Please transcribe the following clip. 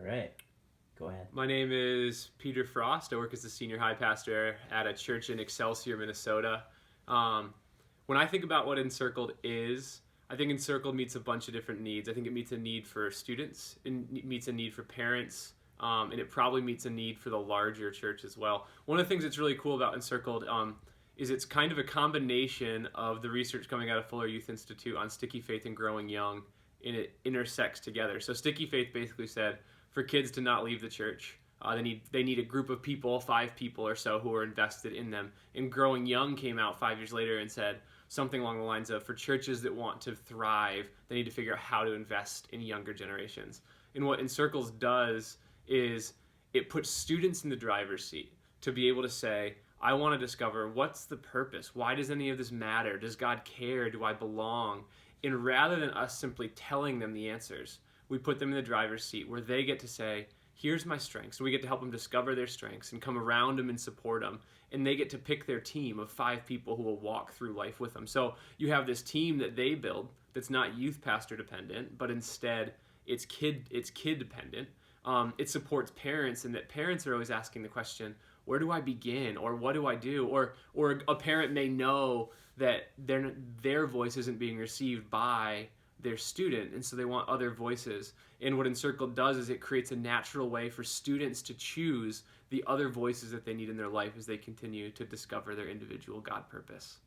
right. Go ahead. My name is Peter Frost. I work as the senior high pastor at a church in Excelsior, Minnesota. When I think about what Encircled is, I think Encircled meets a bunch of different needs. I think it meets a need for students, it meets a need for parents, and it probably meets a need for the larger church as well. One of the things that's really cool about Encircled is it's kind of a combination of the research coming out of Fuller Youth Institute on sticky faith and growing young, and it intersects together. So sticky faith basically said for kids to not leave the church, they need a group of people, 5 people or so, who are invested in them. And growing young came out 5 years later and said something along the lines of, for churches that want to thrive, they need to figure out how to invest in younger generations. And what Encircles does is it puts students in the driver's seat to be able to say, I want to discover what's the purpose. Why does any of this matter? Does God care? Do I belong? And rather than us simply telling them the answers, we put them in the driver's seat where they get to say, here's my strengths. We get to help them discover their strengths and come around them and support them. And they get to pick their team of 5 people who will walk through life with them. So you have this team that they build that's not youth pastor dependent, but instead it's kid dependent. It supports parents, and that parents are always asking the question, where do I begin, or what do I do? Or a parent may know that their voice isn't being received by their student, and so they want other voices. And what Encircled does is it creates a natural way for students to choose the other voices that they need in their life as they continue to discover their individual God purpose.